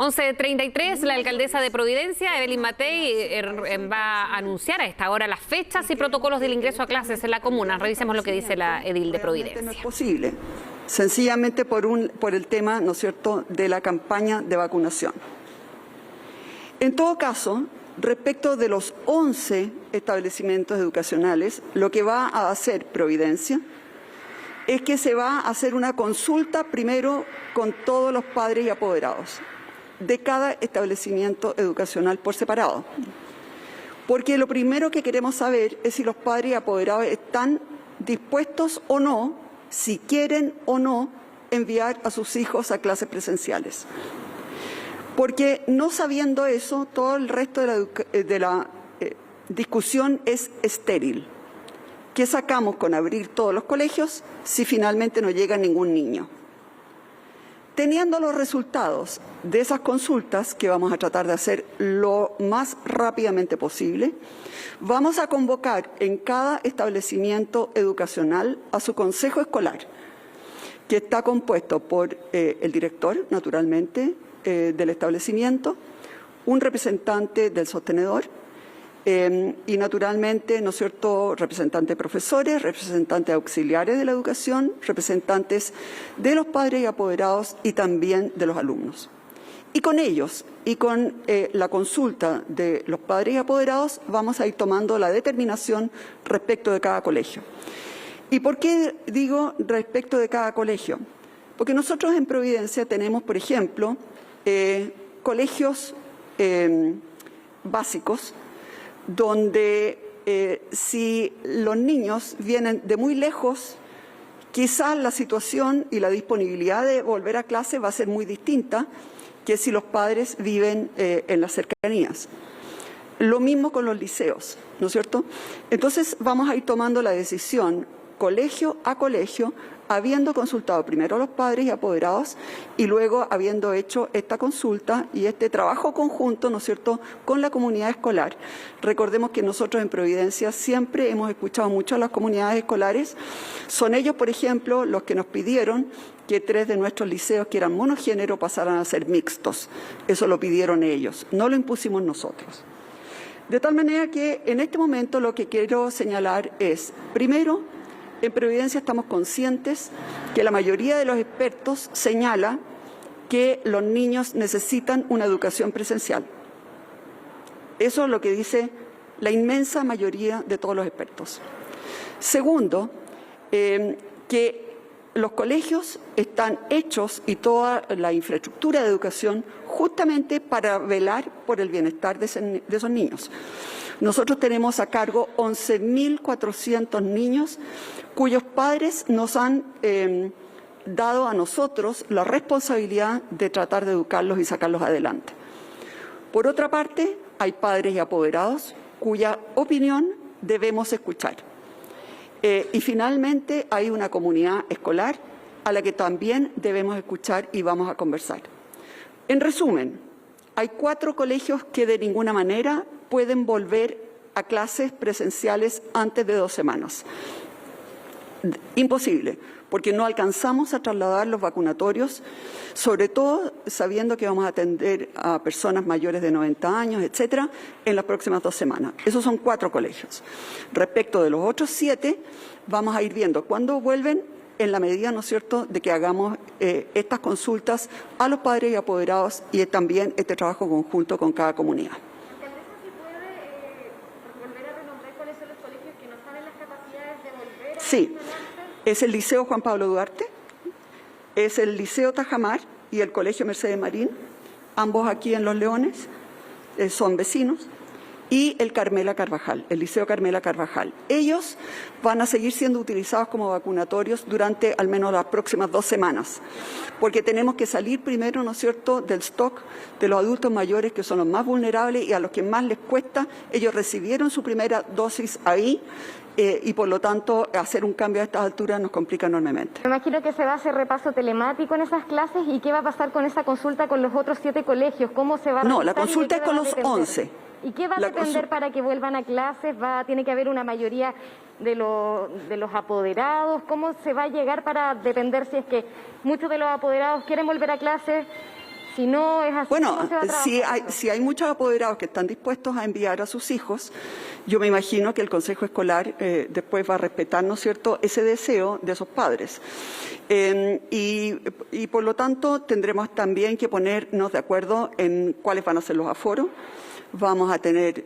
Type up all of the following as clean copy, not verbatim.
11:33, la alcaldesa de Providencia, Evelyn Matei, va a anunciar a esta hora las fechas y protocolos del ingreso a clases en la comuna. Revisemos lo que dice la edil de Providencia. No es posible, sencillamente por el tema, ¿no es cierto?, de la campaña de vacunación. En todo caso, respecto de los 11 establecimientos educacionales, lo que va a hacer Providencia es que se va a hacer una consulta primero con todos los padres y apoderados de cada establecimiento educacional por separado. Porque lo primero que queremos saber es si los padres y apoderados están dispuestos o no, si quieren o no, enviar a sus hijos a clases presenciales. Porque no sabiendo eso, todo el resto de la discusión es estéril. ¿Qué sacamos con abrir todos los colegios si finalmente no llega ningún niño? Teniendo los resultados de esas consultas, que vamos a tratar de hacer lo más rápidamente posible, vamos a convocar en cada establecimiento educacional a su consejo escolar, que está compuesto por el director, naturalmente, del establecimiento, un representante del sostenedor, y naturalmente, ¿no es cierto?, representantes de profesores, representantes auxiliares de la educación, representantes de los padres y apoderados y también de los alumnos. Y con ellos y con la consulta de los padres y apoderados vamos a ir tomando la determinación respecto de cada colegio. ¿Y por qué digo respecto de cada colegio? Porque nosotros en Providencia tenemos, por ejemplo, colegios básicos donde si los niños vienen de muy lejos, quizás la situación y la disponibilidad de volver a clase va a ser muy distinta que si los padres viven en las cercanías. Lo mismo con los liceos, ¿no es cierto? Entonces vamos a ir tomando la decisión colegio a colegio, habiendo consultado primero a los padres y apoderados y luego habiendo hecho esta consulta y este trabajo conjunto, ¿no es cierto?, con la comunidad escolar. Recordemos que nosotros en Providencia siempre hemos escuchado mucho a las comunidades escolares. Son ellos, por ejemplo, los que nos pidieron que 3 de nuestros liceos que eran monogénero pasaran a ser mixtos. Eso lo pidieron ellos, no lo impusimos nosotros. De tal manera que en este momento lo que quiero señalar es, primero, en Providencia estamos conscientes que la mayoría de los expertos señala que los niños necesitan una educación presencial. Eso es lo que dice la inmensa mayoría de todos los expertos. Segundo, que los colegios están hechos y toda la infraestructura de educación justamente para velar por el bienestar de esos niños. Nosotros tenemos a cargo 11.400 niños cuyos padres nos han dado a nosotros la responsabilidad de tratar de educarlos y sacarlos adelante. Por otra parte, hay padres y apoderados cuya opinión debemos escuchar. Y finalmente hay una comunidad escolar a la que también debemos escuchar y vamos a conversar. En resumen, hay 4 colegios que de ninguna manera pueden volver a clases presenciales antes de 2 semanas. Imposible, porque no alcanzamos a trasladar los vacunatorios, sobre todo sabiendo que vamos a atender a personas mayores de 90 años, etcétera, en las próximas 2 semanas. Esos son 4 colegios. Respecto de los otros 7, vamos a ir viendo cuándo vuelven en la medida, ¿no es cierto?, de que hagamos estas consultas a los padres y apoderados y también este trabajo conjunto con cada comunidad. Sí, es el Liceo Juan Pablo Duarte, es el Liceo Tajamar y el Colegio Mercedes Marín, ambos aquí en Los Leones, son vecinos, y el Carmela Carvajal, el Liceo Carmela Carvajal. Ellos van a seguir siendo utilizados como vacunatorios durante al menos las próximas 2 semanas, porque tenemos que salir primero, ¿no es cierto?, del stock de los adultos mayores, que son los más vulnerables y a los que más les cuesta. Ellos recibieron su primera dosis ahí, y por lo tanto hacer un cambio a estas alturas nos complica enormemente. Me imagino que se va a hacer repaso telemático en esas clases. ¿Y qué va a pasar con esa consulta con los otros 7 colegios? ¿Cómo se va a realizar? No, la consulta es con los 11. ¿Y qué va a depender para que vuelvan a clases? ¿Tiene que haber una mayoría de los apoderados? ¿Cómo se va a llegar para depender si es que muchos de los apoderados quieren volver a clases? Si no es así, Bueno, ¿cómo se va a trabajar? si hay muchos apoderados que están dispuestos a enviar a sus hijos, yo me imagino que el Consejo Escolar después va a respetar, ¿no es cierto?, ese deseo de esos padres. Y por lo tanto tendremos también que ponernos de acuerdo en cuáles van a ser los aforos. Vamos a tener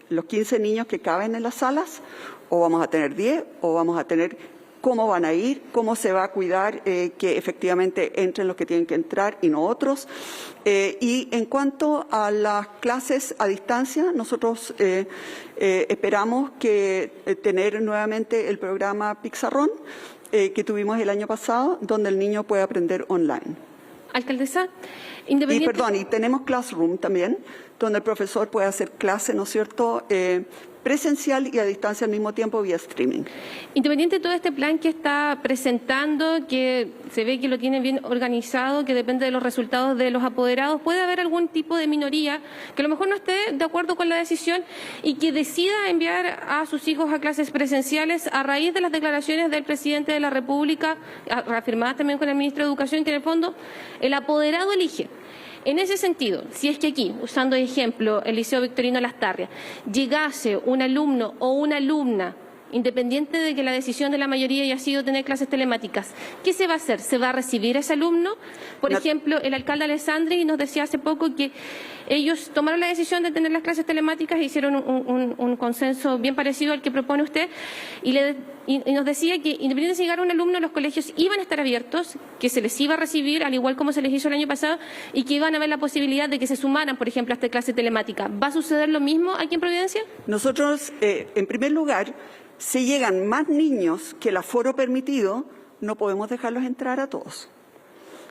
los 15 niños que caben en las salas, o vamos a tener 10, o vamos a tener cómo van a ir, cómo se va a cuidar que efectivamente entren los que tienen que entrar y no otros. Y en cuanto a las clases a distancia, nosotros esperamos que tener nuevamente el programa Pizarrón que tuvimos el año pasado, donde el niño puede aprender online. Alcaldesa, Y tenemos Classroom también, donde el profesor puede hacer clase, ¿no es cierto?, presencial y a distancia al mismo tiempo vía streaming. Independiente de todo este plan que está presentando, que se ve que lo tiene bien organizado, que depende de los resultados de los apoderados, ¿puede haber algún tipo de minoría que a lo mejor no esté de acuerdo con la decisión y que decida enviar a sus hijos a clases presenciales a raíz de las declaraciones del presidente de la República, reafirmadas también con el ministro de Educación, que en el fondo el apoderado elige? En ese sentido, si es que aquí, usando de ejemplo el Liceo Victorino Lastarria, llegase un alumno o una alumna, independiente de que la decisión de la mayoría haya sido tener clases telemáticas, ¿qué se va a hacer? ¿Se va a recibir a ese alumno? Por ejemplo, el alcalde Alessandri nos decía hace poco que ellos tomaron la decisión de tener las clases telemáticas e hicieron un consenso bien parecido al que propone usted y nos decía que independientemente de si llegara un alumno, los colegios iban a estar abiertos, que se les iba a recibir, al igual como se les hizo el año pasado, y que iban a haber la posibilidad de que se sumaran, por ejemplo, a esta clase telemática. ¿Va a suceder lo mismo aquí en Providencia? Nosotros, en primer lugar, si llegan más niños que el aforo permitido, no podemos dejarlos entrar a todos.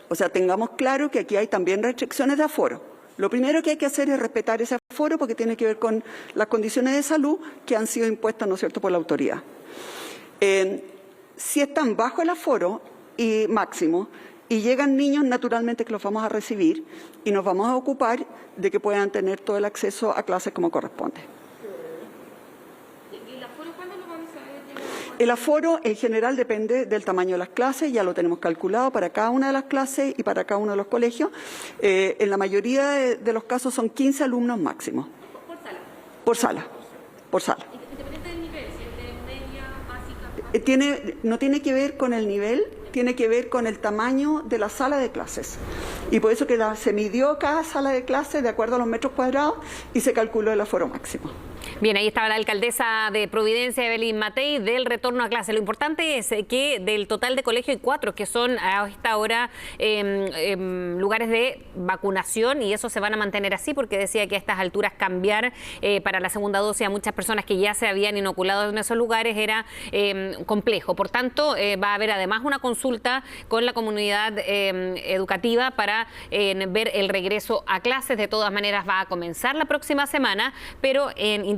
O sea, tengamos claro que aquí hay también restricciones de aforo. Lo primero que hay que hacer es respetar ese aforo porque tiene que ver con las condiciones de salud que han sido impuestas, ¿no es cierto?, por la autoridad. Si están bajo el aforo y máximo y llegan niños, naturalmente que los vamos a recibir y nos vamos a ocupar de que puedan tener todo el acceso a clases como corresponde. El aforo en general depende del tamaño de las clases, ya lo tenemos calculado para cada una de las clases y para cada uno de los colegios. En la mayoría de los casos son 15 alumnos máximo. ¿Por sala? Por sala, por sala. Independiente del nivel, si es de media, básica... No tiene que ver con el nivel, tiene que ver con el tamaño de la sala de clases. Y por eso que se midió cada sala de clases de acuerdo a los metros cuadrados y se calculó el aforo máximo. Bien, ahí estaba la alcaldesa de Providencia, Evelyn Matei, del retorno a clase. Lo importante es que del total de colegios hay 4 que son a esta hora lugares de vacunación y eso se van a mantener así porque decía que a estas alturas cambiar para la segunda dosis a muchas personas que ya se habían inoculado en esos lugares era complejo. Por tanto, va a haber además una consulta con la comunidad educativa para ver el regreso a clases. De todas maneras va a comenzar la próxima semana, pero en